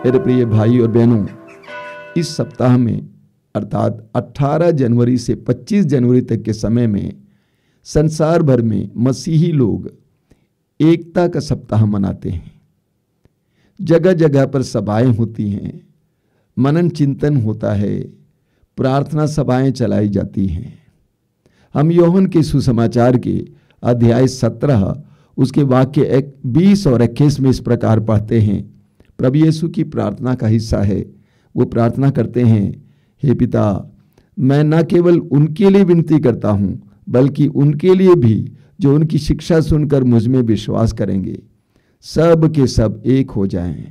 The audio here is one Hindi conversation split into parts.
मेरे प्रिय भाई और बहनों, इस सप्ताह में अर्थात 18 जनवरी से 25 जनवरी तक के समय में संसार भर में मसीही लोग एकता का सप्ताह मनाते हैं। जगह जगह पर सभाएं होती हैं, मनन चिंतन होता है, प्रार्थना सभाएं चलाई जाती हैं। हम यूहन्ना के सुसमाचार के अध्याय 17 उसके वाक्य 20 और 21 में इस प्रकार पढ़ते हैं। प्रभु यीशु की प्रार्थना का हिस्सा है। वो प्रार्थना करते हैं, हे पिता, मैं न केवल उनके लिए विनती करता हूँ बल्कि उनके लिए भी जो उनकी शिक्षा सुनकर मुझ में विश्वास करेंगे, सब के सब एक हो जाएं।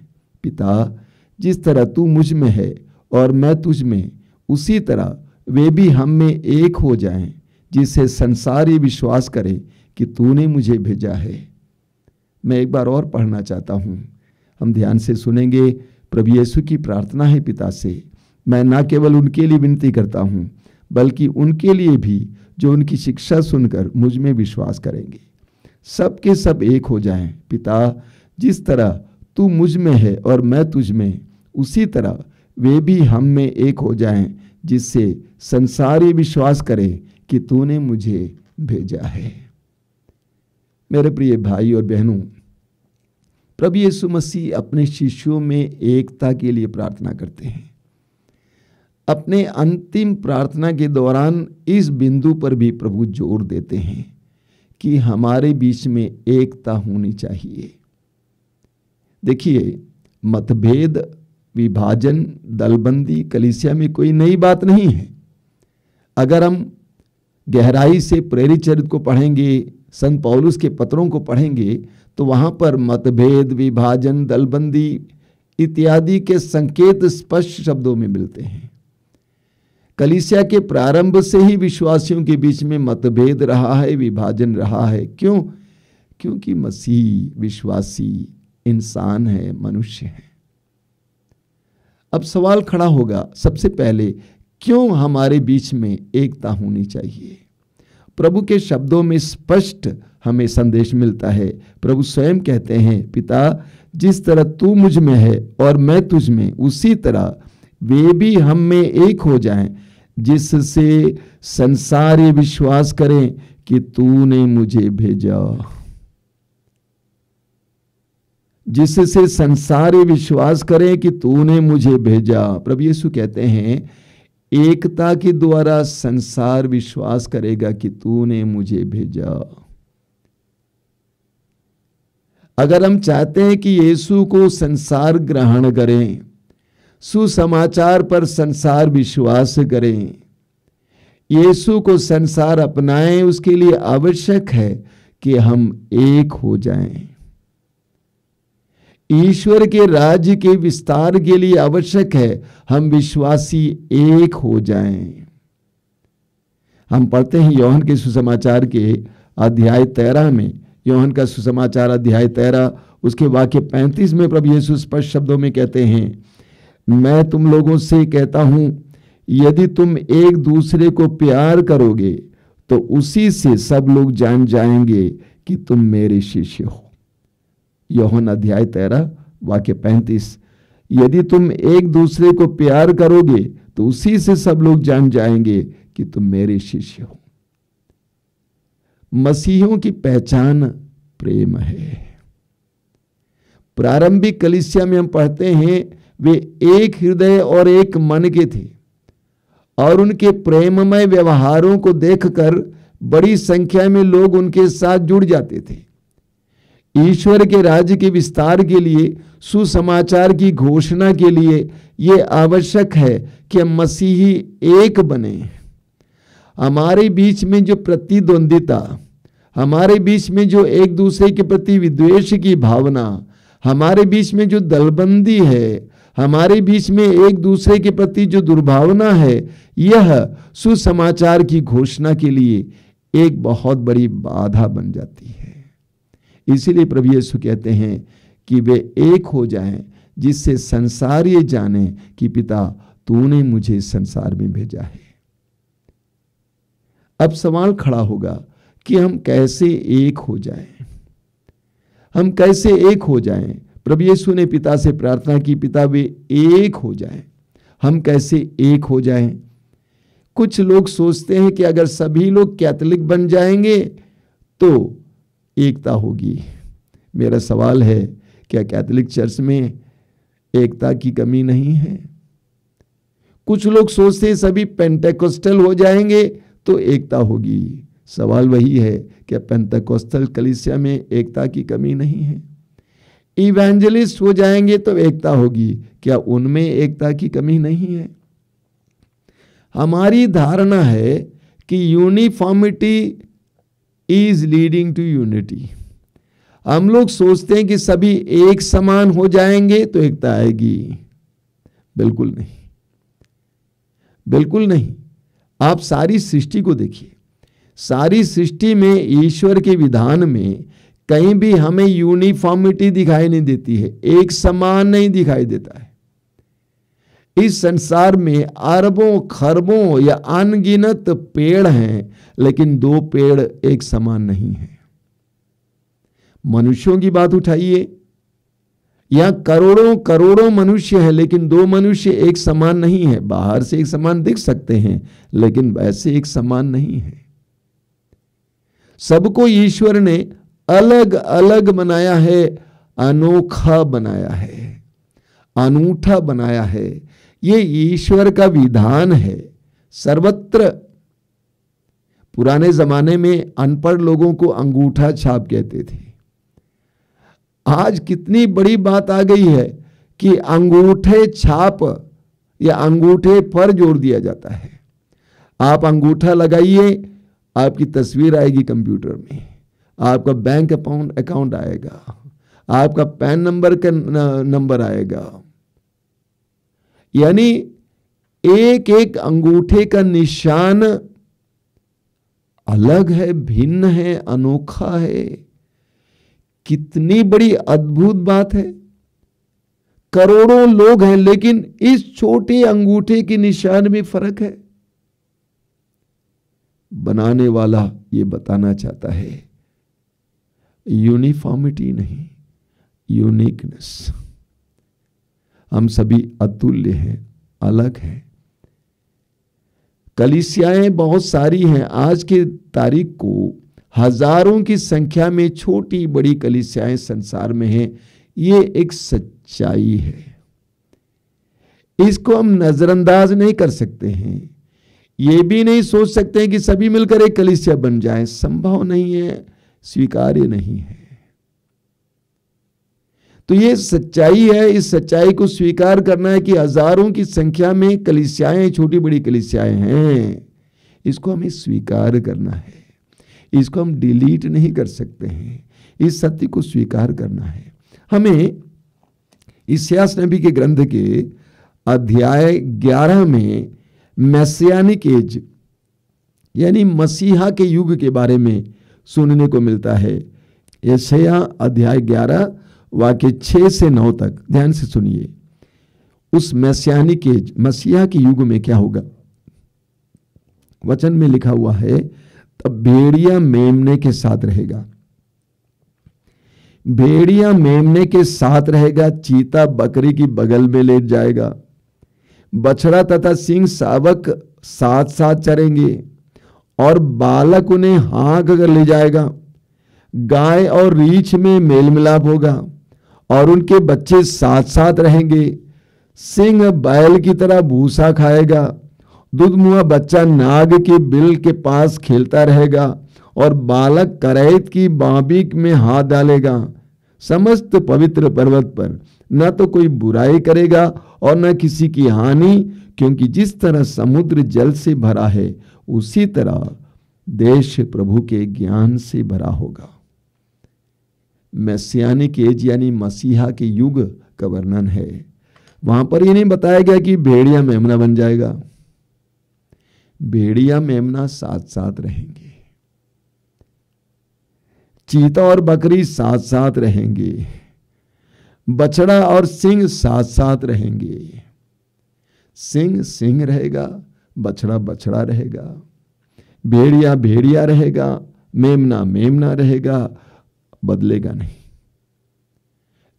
पिता, जिस तरह तू मुझ में है और मैं तुझ में, उसी तरह वे भी हम में एक हो जाएं, जिससे संसार ये विश्वास करे कि तूने मुझे भेजा है। मैं एक बार और पढ़ना चाहता हूँ, हम ध्यान से सुनेंगे। प्रभु यीशु की प्रार्थना है पिता से, मैं न केवल उनके लिए विनती करता हूँ बल्कि उनके लिए भी जो उनकी शिक्षा सुनकर मुझ में विश्वास करेंगे, सब के सब एक हो जाएं। पिता, जिस तरह तू मुझ में है और मैं तुझ में, उसी तरह वे भी हम में एक हो जाएं, जिससे संसार ये विश्वास करे कि तूने मुझे भेजा है। मेरे प्रिय भाई और बहनों, प्रभु यीशु मसीह अपने शिष्यों में एकता के लिए प्रार्थना करते हैं। अपने अंतिम प्रार्थना के दौरान इस बिंदु पर भी प्रभु जोर देते हैं कि हमारे बीच में एकता होनी चाहिए। देखिए, मतभेद, विभाजन, दलबंदी कलीसिया में कोई नई बात नहीं है। अगर हम गहराई से प्रेरित चरित्र को पढ़ेंगे, संत पौलुस के पत्रों को पढ़ेंगे, तो वहां पर मतभेद, विभाजन, दलबंदी इत्यादि के संकेत स्पष्ट शब्दों में मिलते हैं। कलीसिया के प्रारंभ से ही विश्वासियों के बीच में मतभेद रहा है, विभाजन रहा है। क्यों? क्योंकि मसीह विश्वासी इंसान है, मनुष्य है। अब सवाल खड़ा होगा, सबसे पहले क्यों हमारे बीच में एकता होनी चाहिए? प्रभु के शब्दों में स्पष्ट हमें संदेश मिलता है। प्रभु स्वयं कहते हैं, पिता, जिस तरह तू मुझ में है और मैं तुझ में, उसी तरह वे भी हम में एक हो जाएं, जिससे संसार ये विश्वास करें कि तूने मुझे भेजा। जिससे संसार ये विश्वास करें कि तूने मुझे भेजा। प्रभु यीशु कहते हैं, एकता के द्वारा संसार विश्वास करेगा कि तूने मुझे भेजा। अगर हम चाहते हैं कि यीशु को संसार ग्रहण करें, सुसमाचार पर संसार विश्वास करें, यीशु को संसार अपनाएं, उसके लिए आवश्यक है कि हम एक हो जाएं। ईश्वर के राज्य के विस्तार के लिए आवश्यक है हम विश्वासी एक हो जाएं। हम पढ़ते हैं यूहन्ना के सुसमाचार के अध्याय 13 में, यूहन्ना का सुसमाचार अध्याय 13 उसके वाक्य 35 में प्रभु यीशु स्पष्ट शब्दों में कहते हैं, मैं तुम लोगों से कहता हूं, यदि तुम एक दूसरे को प्यार करोगे तो उसी से सब लोग जान जाएंगे कि तुम मेरे शिष्य हो। यूहन्ना अध्याय 13 वाक्य 35, यदि तुम एक दूसरे को प्यार करोगे तो उसी से सब लोग जान जाएंगे कि तुम मेरे शिष्य हो। मसीहियों की पहचान प्रेम है। प्रारंभिक कलीसिया में हम पढ़ते हैं, वे एक हृदय और एक मन के थे और उनके प्रेममय व्यवहारों को देखकर बड़ी संख्या में लोग उनके साथ जुड़ जाते थे। ईश्वर के राज्य के विस्तार के लिए, सुसमाचार की घोषणा के लिए यह आवश्यक है कि हम मसीही एक बने। हमारे बीच में जो प्रतिद्वंदिता, हमारे बीच में जो एक दूसरे के प्रति विद्वेष की भावना, हमारे बीच में जो दलबंदी है, हमारे बीच में एक दूसरे के प्रति जो दुर्भावना है, यह सुसमाचार की घोषणा के लिए एक बहुत बड़ी बाधा बन जाती है। इसीलिए प्रभु यीशु कहते हैं कि वे एक हो जाएं, जिससे संसार ये जाने कि पिता तूने मुझे संसार में भेजा है। अब सवाल खड़ा होगा कि हम कैसे एक हो जाएं? हम कैसे एक हो जाएं? प्रभु यीशु ने पिता से प्रार्थना की, पिता वे एक हो जाएं। हम कैसे एक हो जाएं? कुछ लोग सोचते हैं कि अगर सभी लोग कैथोलिक बन जाएंगे तो एकता होगी। मेरा सवाल है, क्या कैथोलिक चर्च में एकता की कमी नहीं है? कुछ लोग सोचते हैं सभी पेंटेकोस्टल हो जाएंगे तो एकता होगी। सवाल वही है, क्या पेंटेकोस्टल कलीसिया में एकता की कमी नहीं है? इवेंजलिस्ट हो जाएंगे तो एकता होगी, क्या उनमें एकता की कमी नहीं है? हमारी धारणा है कि uniformity is leading to unity. हम लोग सोचते हैं कि सभी एक समान हो जाएंगे तो एकता आएगी। बिल्कुल नहीं, बिल्कुल नहीं। आप सारी सृष्टि को देखिए, सारी सृष्टि में ईश्वर के विधान में कहीं भी हमें यूनिफॉर्मिटी दिखाई नहीं देती है, एक समान नहीं दिखाई देता है। इस संसार में अरबों खरबों या अनगिनत पेड़ हैं, लेकिन दो पेड़ एक समान नहीं है। मनुष्यों की बात उठाइए, यहां करोड़ों करोड़ों मनुष्य हैं, लेकिन दो मनुष्य एक समान नहीं है। बाहर से एक समान दिख सकते हैं, लेकिन वैसे एक समान नहीं है। सबको ईश्वर ने अलग अलग बनाया है, अनोखा बनाया है, अनूठा बनाया है। ये ईश्वर का विधान है सर्वत्र। पुराने जमाने में अनपढ़ लोगों को अंगूठा छाप कहते थे। आज कितनी बड़ी बात आ गई है कि अंगूठे छाप या अंगूठे पर जोर दिया जाता है। आप अंगूठा लगाइए, आपकी तस्वीर आएगी कंप्यूटर में, आपका बैंक अकाउंट आएगा, आपका पैन नंबर का नंबर आएगा। यानी एक एक अंगूठे का निशान अलग है, भिन्न है, अनोखा है। कितनी बड़ी अद्भुत बात है। करोड़ों लोग हैं, लेकिन इस छोटे अंगूठे के निशान में फर्क है। बनाने वाला ये बताना चाहता है, यूनिफॉर्मिटी नहीं, यूनिकनेस। हम सभी अतुल्य हैं, अलग हैं। कलीसियाएं बहुत सारी हैं। आज की तारीख को हजारों की संख्या में छोटी बड़ी कलीसियाएं संसार में हैं। ये एक सच्चाई है, इसको हम नजरअंदाज नहीं कर सकते हैं। ये भी नहीं सोच सकते हैं कि सभी मिलकर एक कलीसिया बन जाएं। संभव नहीं है, स्वीकार्य नहीं है। तो ये सच्चाई है। इस सच्चाई को स्वीकार करना है कि हजारों की संख्या में कलीसियाएं, छोटी बड़ी कलीसियाएं हैं। इसको हमें स्वीकार करना है, इसको हम डिलीट नहीं कर सकते हैं। इस सत्य को स्वीकार करना है हमें। इस्यास नबी के ग्रंथ के अध्याय 11 में मैसियानिक एज यानी मसीहा के युग के बारे में सुनने को मिलता है। यशायाह अध्याय 11 वाक्य 6 से 9 तक ध्यान से सुनिए। उस मैसियानिक एज, मसीहा के युग में क्या होगा? वचन में लिखा हुआ है, तब भेड़िया मेमने के साथ रहेगा, भेड़िया मेमने के साथ रहेगा, चीता बकरी की बगल में लेट जाएगा, बछड़ा तथा सिंह शावक साथ साथ चरेंगे और बालक उन्हें हाँक कर ले जाएगा। गाय और रीछ में मेल मिलाप होगा और उनके बच्चे साथ साथ रहेंगे। सिंह बैल की तरह भूसा खाएगा, दुधमुआ बच्चा नाग के बिल के पास खेलता रहेगा और बालक करैत की बाबीक में हाथ डालेगा। समस्त पवित्र पर्वत पर न तो कोई बुराई करेगा और न किसी की हानि, क्योंकि जिस तरह समुद्र जल से भरा है उसी तरह देश प्रभु के ज्ञान से भरा होगा। मैसियानिक एज यानी मसीहा के युग का वर्णन है। वहां पर यह नहीं बताया गया कि भेड़िया मेमना बन जाएगा। भेड़िया मेमना साथ साथ रहेंगे, चीता और बकरी साथ साथ रहेंगे, बछड़ा और सिंह साथ साथ रहेंगे। सिंह सिंह रहेगा, बछड़ा बछड़ा रहेगा, भेड़िया भेड़िया रहेगा, मेमना मेमना रहेगा, बदलेगा नहीं।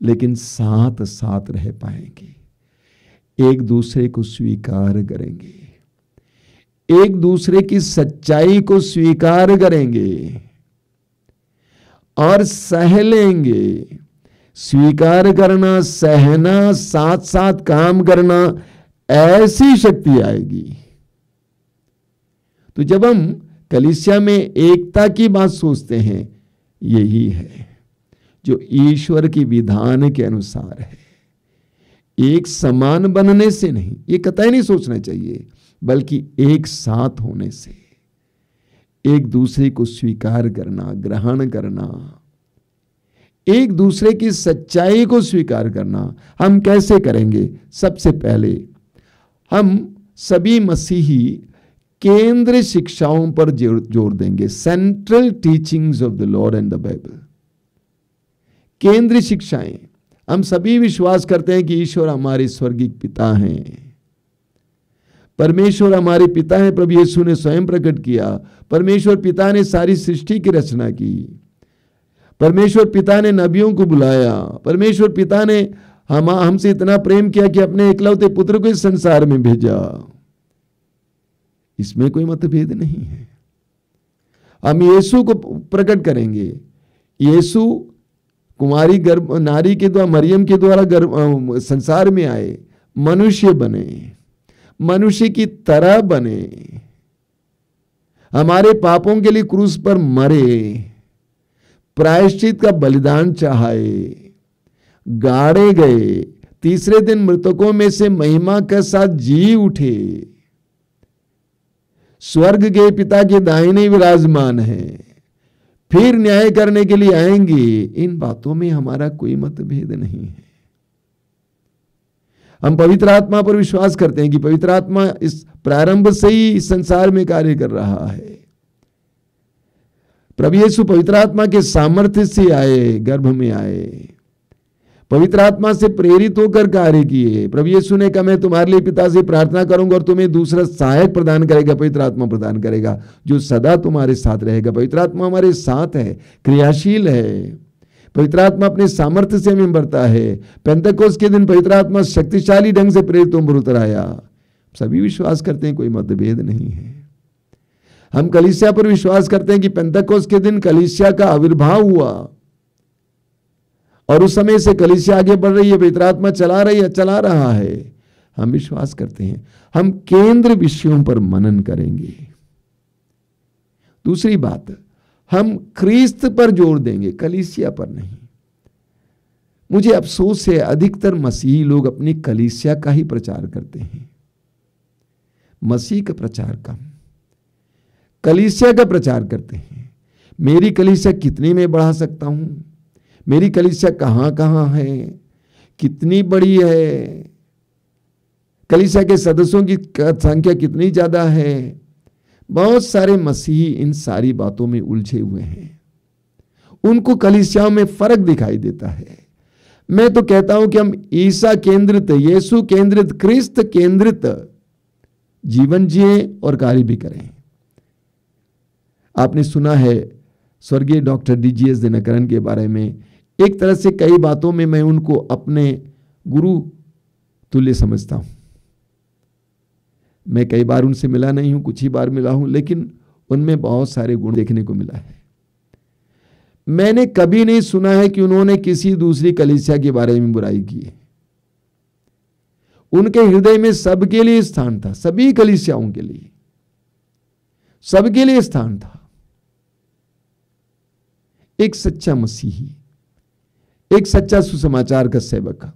लेकिन साथ साथ रह पाएंगे, एक दूसरे को स्वीकार करेंगे, एक दूसरे की सच्चाई को स्वीकार करेंगे और सह लेंगे। स्वीकार करना, सहना, साथ साथ काम करना, ऐसी शक्ति आएगी। तो जब हम कलीसिया में एकता की बात सोचते हैं, यही है जो ईश्वर की विधान के अनुसार है। एक समान बनने से नहीं, ये कतई नहीं सोचना चाहिए, बल्कि एक साथ होने से, एक दूसरे को स्वीकार करना, ग्रहण करना, एक दूसरे की सच्चाई को स्वीकार करना। हम कैसे करेंगे? सबसे पहले हम सभी मसीही केंद्र शिक्षाओं पर जोर देंगे। Central teachings of the Lord and the Bible, केंद्रीय शिक्षाएं। हम सभी विश्वास करते हैं कि ईश्वर हमारे स्वर्गीय पिता हैं, परमेश्वर हमारे पिता हैं। प्रभु यीशु ने स्वयं प्रकट किया। परमेश्वर पिता ने सारी सृष्टि की रचना की। परमेश्वर पिता ने नबियों को बुलाया। परमेश्वर पिता ने हमसे इतना प्रेम किया कि अपने एकलौते पुत्र को इस संसार में भेजा। इसमें कोई मतभेद नहीं है। हम यीशु को प्रकट करेंगे। यीशु कुमारी गर्भ नारी के द्वारा, मरियम के द्वारा संसार में आए, मनुष्य बने, मनुष्य की तरह बने, हमारे पापों के लिए क्रूस पर मरे, प्रायश्चित का बलिदान चढ़ाए, गाड़े गए, तीसरे दिन मृतकों में से महिमा के साथ जी उठे, स्वर्ग के पिता के दाहिने विराजमान है, फिर न्याय करने के लिए आएंगे। इन बातों में हमारा कोई मतभेद नहीं है। हम पवित्र आत्मा पर विश्वास करते हैं कि पवित्र आत्मा इस प्रारंभ से ही इस संसार में कार्य कर रहा है। प्रभु यीशु पवित्र आत्मा के सामर्थ्य से आए, गर्भ में आए, पवित्र आत्मा से प्रेरित होकर कार्य किए। प्रभु यीशु ने कहा, मैं तुम्हारे लिए पिता से प्रार्थना करूंगा और तुम्हें दूसरा सहायक प्रदान करेगा, पवित्र आत्मा प्रदान करेगा, जो सदा तुम्हारे साथ रहेगा। पवित्र आत्मा हमारे साथ है, क्रियाशील है। पवित्र आत्मा अपने सामर्थ्य से हमें भरता है। पेंतकोस्त के दिन पवित्र आत्मा शक्तिशाली ढंग से प्रेरितों पर उतर आया। सभी विश्वास करते हैं, कोई मतभेद नहीं है। हम कलीसिया पर विश्वास करते हैं कि पेंतकोस्त के दिन कलीसिया का आविर्भाव हुआ और उस समय से कलीसिया आगे बढ़ रही है, पवित्र आत्मा चला रहा है। हम विश्वास करते हैं। हम केंद्र विषयों पर मनन करेंगे। दूसरी बात, हम ख्रीस्त पर जोर देंगे, कलीसिया पर नहीं। मुझे अफसोस है, अधिकतर मसीही लोग अपनी कलीसिया का ही प्रचार करते हैं, मसीह का प्रचार कम, कलीसिया का प्रचार करते हैं। मेरी कलीसिया कितने में बढ़ा सकता हूं, मेरी कलीसिया कहां कहां है, कितनी बड़ी है, कलीसिया के सदस्यों की संख्या कितनी ज्यादा है। बहुत सारे मसीही इन सारी बातों में उलझे हुए हैं। उनको कलीसियाओं में फर्क दिखाई देता है। मैं तो कहता हूं कि हम ईसा केंद्रित, यीशु केंद्रित, क्रिस्त केंद्रित जीवन जिए और कार्य भी करें। आपने सुना है स्वर्गीय डॉक्टर डीजीएस दिनकरन के बारे में। एक तरह से कई बातों में मैं उनको अपने गुरु तुल्य समझता हूं। मैं कई बार उनसे मिला नहीं हूं, कुछ ही बार मिला हूं, लेकिन उनमें बहुत सारे गुण देखने को मिला है। मैंने कभी नहीं सुना है कि उन्होंने किसी दूसरी कलीसिया के बारे में बुराई की है। उनके हृदय में सबके लिए स्थान था, सभी कलीसियाओं के लिए, सबके लिए स्थान था। एक सच्चा मसीही, एक सच्चा सुसमाचार का सेवक।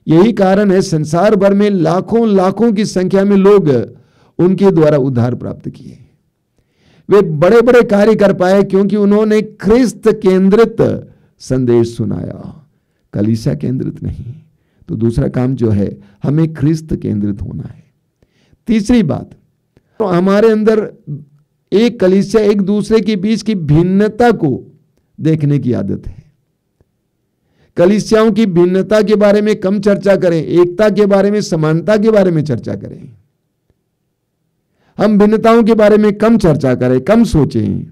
यही कारण है संसार भर में लाखों लाखों की संख्या में लोग उनके द्वारा उद्धार प्राप्त किए। वे बड़े बड़े कार्य कर पाए क्योंकि उन्होंने ख्रिस्त केंद्रित संदेश सुनाया, कलीसिया केंद्रित नहीं। तो दूसरा काम जो है, हमें ख्रिस्त केंद्रित होना है। तीसरी बात, तो हमारे अंदर एक कलीसिया एक दूसरे के बीच की भिन्नता को देखने की आदत है। कलीसियाओं की भिन्नता के बारे में कम चर्चा करें, एकता के बारे में, समानता के बारे में चर्चा करें। हम भिन्नताओं के बारे में कम चर्चा करें, कम सोचें।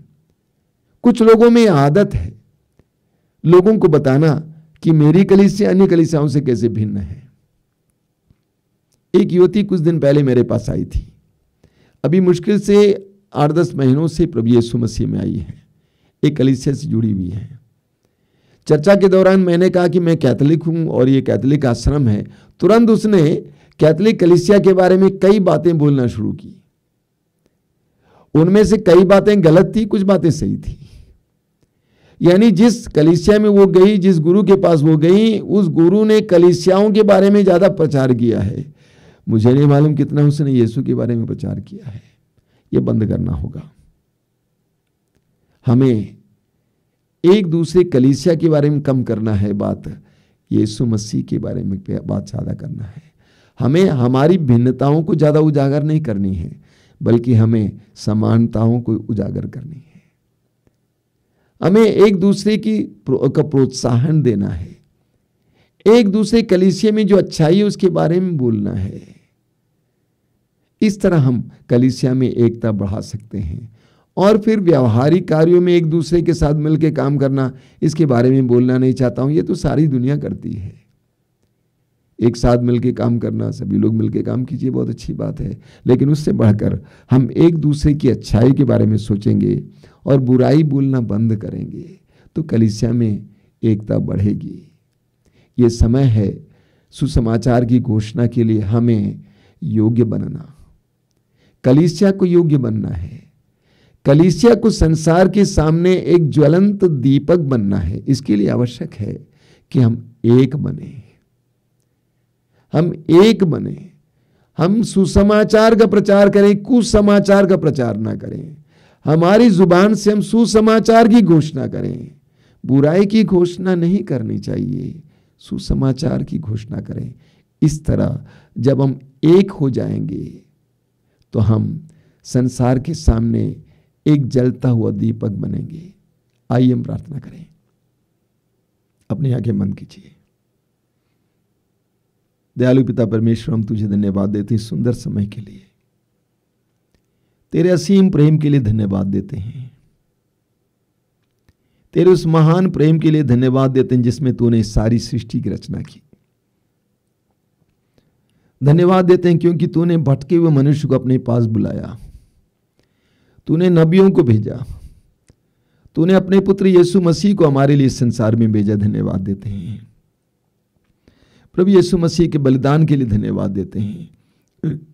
कुछ लोगों में आदत है लोगों को बताना कि मेरी कलीसिया अन्य कलीसियाओं से कैसे भिन्न है। एक युवती कुछ दिन पहले मेरे पास आई थी, अभी मुश्किल से 8-10 महीनों से प्रभु यीशु मसीह में आई है, एक कलीसिया से जुड़ी हुई है। चर्चा के दौरान मैंने कहा कि मैं कैथोलिक हूं और ये कैथोलिक आश्रम है। तुरंत उसने कैथोलिक कलीसिया के बारे में कई बातें बोलना शुरू की। उनमें से कई बातें गलत थी, कुछ बातें सही थी। यानी जिस कलीसिया में वो गई, जिस गुरु के पास वो गई, उस गुरु ने कलीसियाओं के बारे में ज्यादा प्रचार किया है। मुझे नहीं मालूम कितना उसने यीशु के बारे में प्रचार किया है। ये बंद करना होगा। हमें एक दूसरे कलीसिया के बारे में कम करना है बात, यीशु मसीह के बारे में बात ज्यादा करना है। हमें हमारी भिन्नताओं को ज्यादा उजागर नहीं करनी है, बल्कि हमें समानताओं को उजागर करनी है। हमें एक दूसरे का प्रोत्साहन देना है, एक दूसरे कलीसिया में जो अच्छाई है उसके बारे में बोलना है। इस तरह हम कलीसिया में एकता बढ़ा सकते हैं। और फिर व्यावहारिक कार्यों में एक दूसरे के साथ मिलकर काम करना, इसके बारे में बोलना नहीं चाहता हूं, ये तो सारी दुनिया करती है। एक साथ मिलकर काम करना, सभी लोग मिलकर काम कीजिए, बहुत अच्छी बात है, लेकिन उससे बढ़कर हम एक दूसरे की अच्छाई के बारे में सोचेंगे और बुराई बोलना बंद करेंगे तो कलीसिया में एकता बढ़ेगी। ये समय है सुसमाचार की घोषणा के लिए हमें योग्य बनना, कलीसिया को योग्य बनना है, कलीसिया को संसार के सामने एक ज्वलंत दीपक बनना है। इसके लिए आवश्यक है कि हम एक बने, हम एक बने, हम सुसमाचार का प्रचार करें, कुसमाचार का प्रचार ना करें। हमारी जुबान से हम सुसमाचार की घोषणा करें, बुराई की घोषणा नहीं करनी चाहिए, सुसमाचार की घोषणा करें। इस तरह जब हम एक हो जाएंगे तो हम संसार के सामने एक जलता हुआ दीपक बनेंगे। आइए हम प्रार्थना करें। अपनी आंखें बंद कीजिए। दयालु पिता परमेश्वर, हम तुझे धन्यवाद देते हैं सुंदर समय के लिए, तेरे असीम प्रेम के लिए धन्यवाद देते हैं, तेरे उस महान प्रेम के लिए धन्यवाद देते हैं जिसमें तूने सारी सृष्टि की रचना की। धन्यवाद देते हैं क्योंकि तूने भटके हुए मनुष्य को अपने पास बुलाया, तूने नबियों को भेजा, तूने अपने पुत्र यीशु मसीह को हमारे लिए संसार में भेजा। धन्यवाद देते हैं प्रभु यीशु मसीह के बलिदान के लिए, धन्यवाद देते हैं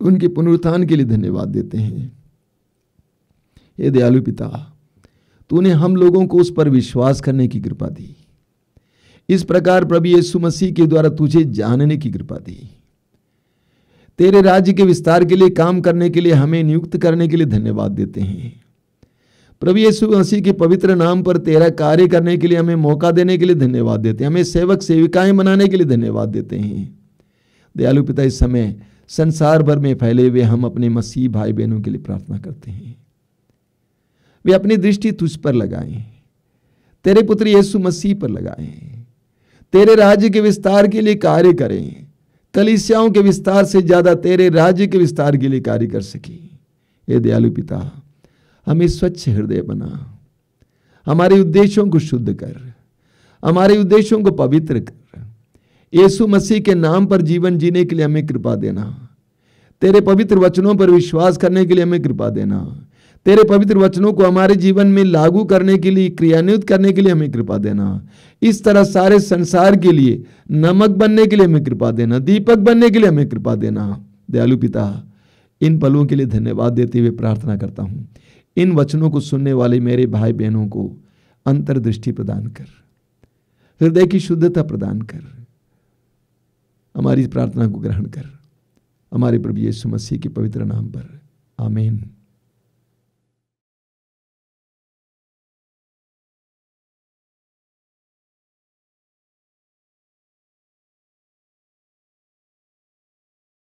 उनके पुनरुत्थान के लिए, धन्यवाद देते हैं। हे दयालु पिता, तूने हम लोगों को उस पर विश्वास करने की कृपा दी। इस प्रकार प्रभु यीशु मसीह के द्वारा तुझे जानने की कृपा दी। तेरे राज्य के विस्तार के लिए काम करने के लिए हमें नियुक्त करने के लिए धन्यवाद देते हैं। प्रभु यीशु मसीह के पवित्र नाम पर तेरा कार्य करने के लिए हमें मौका देने के लिए धन्यवाद देते हैं। हमें सेवक सेविकाएं बनाने के लिए धन्यवाद देते हैं। दयालु पिता, इस समय संसार भर में फैले हुए हम अपने मसीह भाई बहनों के लिए प्रार्थना करते हैं, वे अपनी दृष्टि तुझ पर लगाएं, तेरे पुत्र यीशु मसीह पर लगाएं, तेरे राज्य के विस्तार के लिए कार्य करें, कलीसियाओं के विस्तार से ज्यादा तेरे राज्य के विस्तार के लिए कार्य कर सके। हे दयालु पिता, हमें स्वच्छ हृदय बना, हमारे उद्देश्यों को शुद्ध कर, हमारे उद्देश्यों को पवित्र कर। यीशु मसीह के नाम पर जीवन जीने के लिए हमें कृपा देना, तेरे पवित्र वचनों पर विश्वास करने के लिए हमें कृपा देना, तेरे पवित्र वचनों को हमारे जीवन में लागू करने के लिए, क्रियान्वित करने के लिए हमें कृपा देना। इस तरह सारे संसार के लिए नमक बनने के लिए हमें कृपा देना, दीपक बनने के लिए हमें कृपा देना। दयालु पिता, इन पलों के लिए धन्यवाद देते हुए प्रार्थना करता हूं, इन वचनों को सुनने वाले मेरे भाई बहनों को अंतर्दृष्टि प्रदान कर, हृदय की शुद्धता प्रदान कर। हमारी प्रार्थना को ग्रहण कर, हमारे प्रभु यीशु मसीह के पवित्र नाम पर, आमीन।